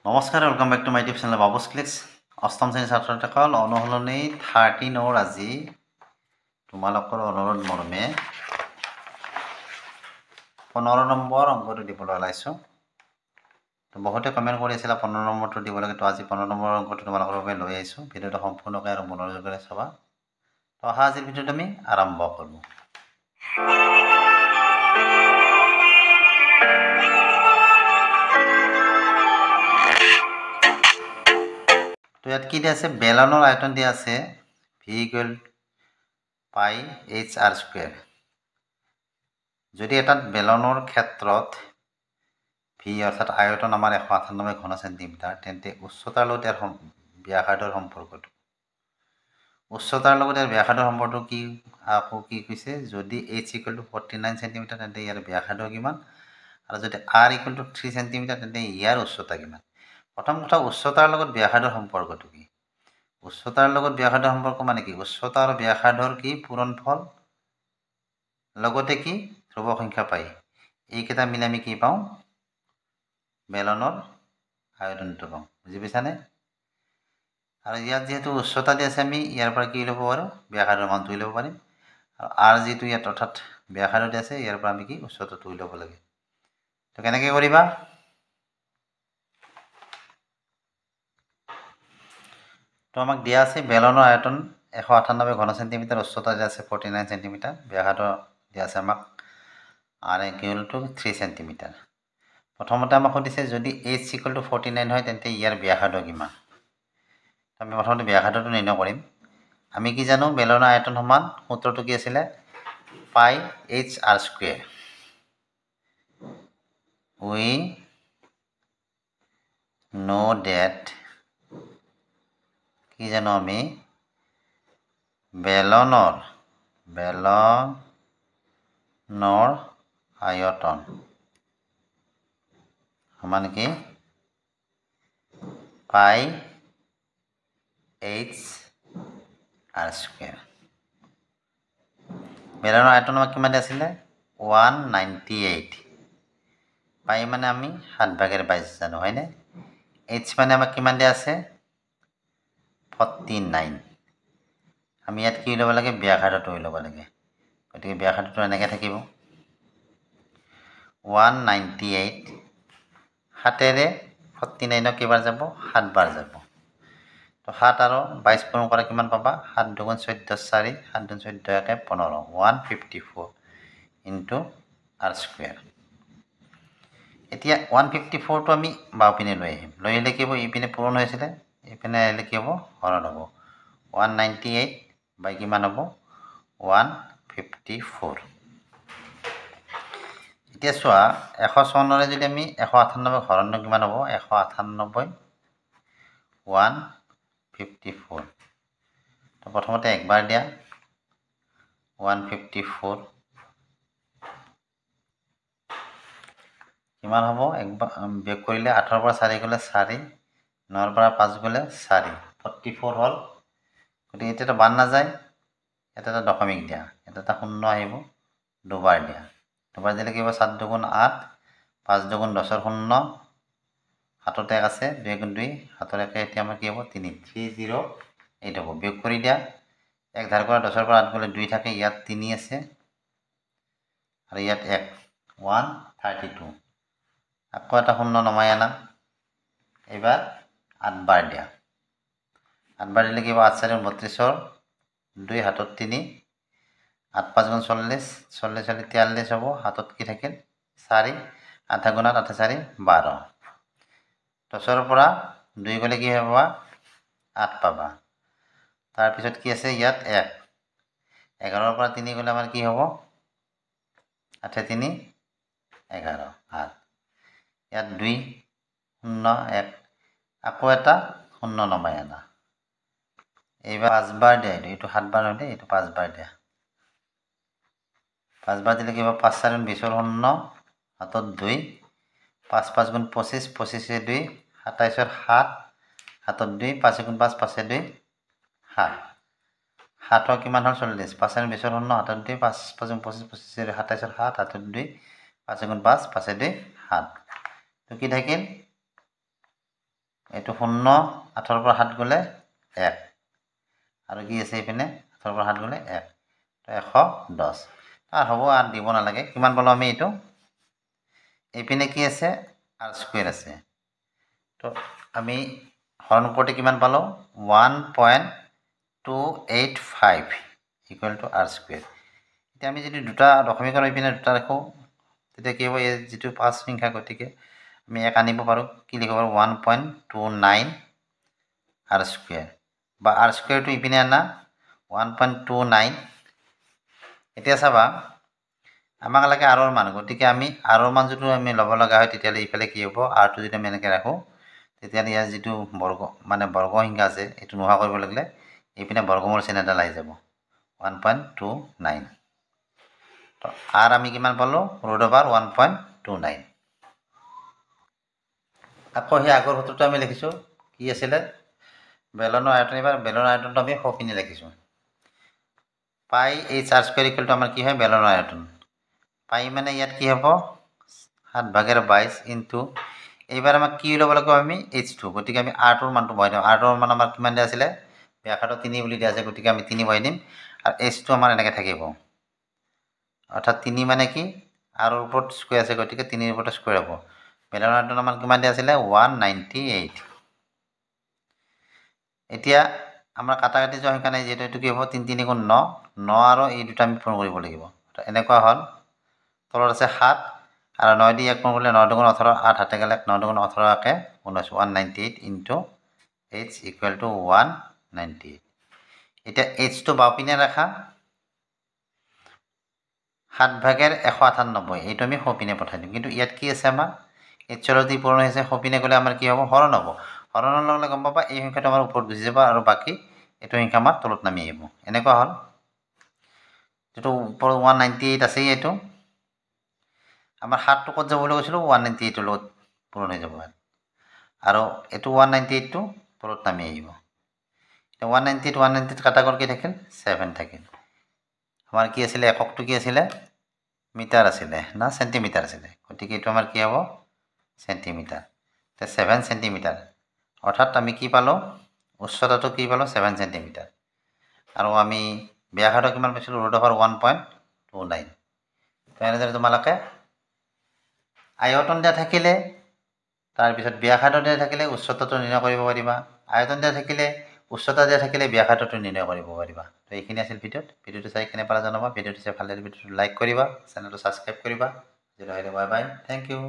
নমস্কাৰ, welcome back to my YouTube channel Babu's clicks. অষ্টম শ্ৰেণীৰ ছাত্ৰ-ছাত্ৰীসকল, অনুশীলনী 13 আজি তোমালোকৰ অনুৰোধ মৰ্মে 15 নম্বৰ অংকটো দিবলৈ ওলাইছোঁ। তো বহুতে কমেণ্ট কৰি আছিলা 15 নম্বৰটো দিব লাগে, তো আজি 15 নম্বৰ অংকটো তোমালোকৰ বাবে লৈ আহিছোঁ। ভিডিঅ'টো সম্পূৰ্ণকৈ আৰু মনোযোগেৰে চাবা। তো অহা আজিৰ ভিডিঅ'টো আমি আৰম্ভ কৰোঁ। তো ইয়াত কি দিয়া আছে? বেলনৰ আয়তন দিয়া আছে v = পাই h/r স্কয়াৰ। যদি এটা বেলনৰ ক্ষেত্ৰত v অৰ্থাৎ আয়তন আমাৰ 198 ঘন সেন্টিমিটাৰ, তেন্তে উচ্চতাৰ লগত ইয়াৰ ব্যাসাৰ্ধৰ সম্পৰ্কটো উচ্চতাৰ লগত ইয়াৰ ব্যাসাৰ্ধৰ সম্পৰ্কটো কি কি কৈছে? যদি h = 49 সেন্টিমিটাৰ, তেন্তে ইয়াৰ ব্যাসাৰ্ধ কিমান? আৰু যদি r = 3 সেন্টিমিটাৰ, তেন্তে ইয়াৰ উচ্চতা কিমান? প্ৰথম কথা, উচ্চতাৰ লগত ব্যাসাৰ্ধৰ সম্পৰ্কটো কি? উচ্চতাৰ লগত ব্যাসাৰ্ধৰ সম্পৰ্ক মানে কি? উচ্চতা আৰু ব্যাসাৰ্ধৰ কি পূৰণফল, লগতে কি ধ্ৰুব সংখ্যা পাই, এইকেইটা মিলে আমি কি পাওঁ? বেলনৰ আয়তনটো পাওঁ। বুজি পাইছানে? আৰু ইয়াত যেহেতু উচ্চতা দি আছে, আমি ইয়াৰ পৰা কি ল'ব পাৰোঁ? ব্যাসাৰ্ধৰ মানটো ল'ব পাৰিম। আৰু r যিটো ইয়াত অৰ্থাৎ ব্যাসাৰ্ধ দি আছে, ইয়াৰ পৰা আমি কি উচ্চতাটো ল'ব লাগে। তো কেনেকৈ কৰিবা? তো আমাক দিয়া আছে বেলনৰ আয়তন 198 ঘন সেন্টিমিটাৰ, উচ্চতা দিয়া আছে 49 সেন্টিমিটাৰ, ব্যাসাৰ্ধ দিয়া আছে আমাক r = 3 সেন্টিমিটাৰ। প্ৰথমতে আমাক সুধিছে যদি h = 49 হয়, তেন্তে ইয়াৰ ব্যাসাৰ্ধ কিমান? আমি প্ৰথমতে ব্যাসাৰ্ধটো নিৰ্ণয় কৰিম। আমি কি জানো? বেলনৰ আয়তন সমান সূত্ৰটো কি আছিলে? পাই h/r square. We know that কি জানো আমি? বেলনৰ আয়তন সমান কি? পাই h/r স্কয়াৰ। বেলনৰ আয়তন আমাক কিমান আছিলে? 198। পাই মানে আমি 7/22 জানো, হয়নে? h মানে আমাক কিমান দিয়া আছে? 49। আমি ইয়াত কি ল'ব লাগে? ব্যাসাৰ্ধটো ল'ব লাগে। গতিকে ব্যাসাৰ্ধটো এনেকৈ থাকিব 198। 7ৰে 49ক কেইবাৰ যাব? 7 বাৰ যাব। তো 7 আৰু 22 পূৰণ কৰা কিমান পাবা? 7 × 2 = 14, 4 7 × 2 = 14, 15, 154 × r স্কয়াৰ। এতিয়া 154টো আমি বাওঁপিনে লৈ আহিম। লৈ আহিলে কি হ'ব? ইপিনে পূৰণ হৈছিলে, ইপিনে আহিলে কি হ'ব? হৰণ হ'ব। 198 বাই কিমান হ'ব? 154। এতিয়া চোৱা, 154ৰে যদি আমি 198 হৰণ কিমান হ'ব? 198 154। তো প্ৰথমতে একবাৰ দিয়া 154 কিমান হ'ব? একবাৰ বিয়োগ কৰিলে 8ৰ পৰা 4 গ'লে 4, 9ৰ পৰা 5 গ'লে 4, 44 হ'ল। গতিকে এতিয়াতো বান নাযায়, এটা দশমিক দিয়া, এটা 0 আহিব, দুবাৰ দিয়া। দুবাৰ দিলে কি হ'ব? 7 × 2 = 8, 5 × 2 = 10, 0, হাতত 1 আছে, 2 × 2 হাতৰ 1, এতিয়া আমাৰ কি হ'ব? 3, 308 হ'ব। বিয়োগ কৰি দিয়া, 1 ধাৰ কৰা, 10ৰ পৰা 8 গ'লে 2 থাকে, ইয়াত 3 আছে আৰু ইয়াত 1, 132। আকৌ এটা 0 নমাই আনা, এইবাৰ 8 বাৰ দিয়া। 8 বাৰ দিলে কি হ'ব? 8 × 4 = 32, 2 হাতত 3, 8 × 5 = 40, 40 হ'লে 43 হ'ব, হাতত কি থাকিল? 4, 8 × 8 = 4, 12। 10ৰ পৰা 2 গ'লে কি পাবা? 8 পাবা। তাৰপিছত কি আছে? ইয়াত 1, 11ৰ পৰা 3 গ'লে আমাৰ কি হ'ব? 8 × 3 = 11, 8। ইয়াত 2, 0, 1, আকৌ এটা 0 নমাই আনা, এইবাৰ 5 বাৰ দিয়া। এইটো 7 বাৰ হ'লে এইটো 5 বাৰ দিয়া। 5 বাৰ দিলে কি হ'ব? 5 × 4 = 20, 0, হাতত 2, 5 × 5 = 25, 25 2, 27, 7, হাতত 2, 5 × 5 = 5, 2, 7, 7 কিমান হ'ল? 40, 5 × 20, 0, হাতত 2, 5 × 5 = 25, 25 27, 7, হাতত 2, 5 × 5 = 5, 5, 2, 7। তো কি থাকিল? এইটো 0 8ৰ পৰা 7 গ'লে 1 আৰু কি আছে এইপিনে 8ৰ পৰা 7 গ'লে 1 তো 110 আর হ'ব আর দিব নালাগে কিমান পালো আমি এইটো এইপিনে কি আছে r স্কয়ার আছে তো আমি হরণ করতে কিমান পালো 1.285 ইকুয়াল টু r স্কয়ার এতিয়া আমি যদি দুটা দশমিকৰ এইপিনে দুটা ৰাখো তেতিয়া কি হ'ব এই যেটো 5 সংখ্যা গতিকে আমি এক আনিব পাৰো কি লিখিব পাৰো 1.29 r স্কয়ার বা r স্কয়ার টো ইপিনে আনা 1.29 এতিয়া চাবা আমাক লাগে r ৰ মান গতিকে আমি r ৰ মান যদি আমি লব লগা হয় তেতিয়ালে ইফালে কি হ'ব r টো যদি আমি এনেকৈ ৰাখো তেতিয়ালে ইয়াৰ যেটো বৰ্গ মানে বৰ্গ সংখ্যা আছে এটো নোহোৱা কৰিব লাগিলে ইপিনে বৰ্গমূল চিহ্ন এটা লাই যাব 1.29 তো r আমি কিমান পালো √1.29 আকৌ হে আগৰ সূত্ৰটো আমি লিখিছো কি আছিল বেলনৰ আয়তন এবাৰ বেলনৰ আয়তনটো আমি সপিনে লিখিছো পাই h r square equal to আমাৰ কি হয় বেলনৰ আয়তন পাই মানে ইয়াত কি হ'ব 7/22 ইনটু এইবাৰ আমাক কি ল'ব লাগিব আমি h2 গতিকে আমি r ৰ মানটো বহাই দিম r ৰ মান আমাৰ কিমান দিয়া আছিল ব্যাসাৰ্ধ 3 বুলি দিয়া আছে গতিকে আমি 3 বহাই দিম আৰু h2 আমাৰ এনেকৈ থাকিব অৰ্থাৎ 3 মানে কি r ৰ ওপৰত স্কয়াৰ আছে গতিকে 3 ৰ ওপৰত স্কয়াৰ হ'ব বেলনৰ আয়তন আমাৰ কিমান দিয়া আছিল 198 এতিয়া আমাৰ কাটাকাটি যোৱা সংখ্যা নাই যেটো এটো কি হ'ব 3 3 গুণ 9 9 আৰু এই দুটা আমি পূৰণ কৰিব লাগিব এনেকুৱা হল তলত আছে 7 আৰু 9 দি 1 পূৰণ কৰিলে 9 2 18 8 হাতে গেলে 9 2 18 কে 198 ইনটু h ইকুয়াল টু 198 এটা h টো বাওপিনে ৰাখা 7/198 এইটো আমি সপিনে পঠাই দিম কিন্তু ইয়াত কি আছে আমাৰ h ৰ দি পূৰণ হৈছে সপিনে গলে আমাৰ কি হ'ব হৰণ হ'ব হৰণৰ লগে লগে গম পাবা এই সংখ্যাটো আমাৰ ওপৰত গুচি যাব আৰু বাকি এটো সংখ্যা আমাৰ তলত নামি আহিব এনেকুৱা হল যেটো ওপৰত 198 আছে এটো আমাৰ 7 টো কত যাব বুলি কৈছিল 198 লগত পূৰণ হৈ যাব আৰু এটো 198 টো তলত নামি আহিব 198 কাটা গল কি থাকিল 7 থাকিল আমাৰ কি আছিল এককটো কি আছিল মিটাৰ আছিল না সেন্টিমিটাৰ আছিল গতিকে এটো আমাৰ কি হ'ব সেন্টিমিটাৰ তে 7 সেন্টিমিটাৰ অৰ্থাৎ আমি কি পালো উচ্চতাটো কি পালো 7 সেন্টিমিটাৰ আৰু আমি ব্যাসাৰ্ধ কিমান পাইছিলো √1.29 তেনেদৰে তোমালোকে আয়তন দিয়া থাকিলে তাৰ পিছত ব্যাসাৰ্ধ দিয়া থাকিলে উচ্চতাটো নিৰ্ণয় কৰিব পাৰিবা আয়তন দিয়া থাকিলে উচ্চতা দিয়া থাকিলে ব্যাসাৰ্ধটো নিৰ্ণয় কৰিব পাৰিবা তো এইখিনি আছিল ভিডিওটো চাই কেনে পাৰা জানাবা ভিডিওটো চাই ভাল লাগিলে ভিডিওটো লাইক কৰিবা চেনেলটো সাবস্ক্ৰাইব কৰিবা বাই বাই থ্যাংক ইউ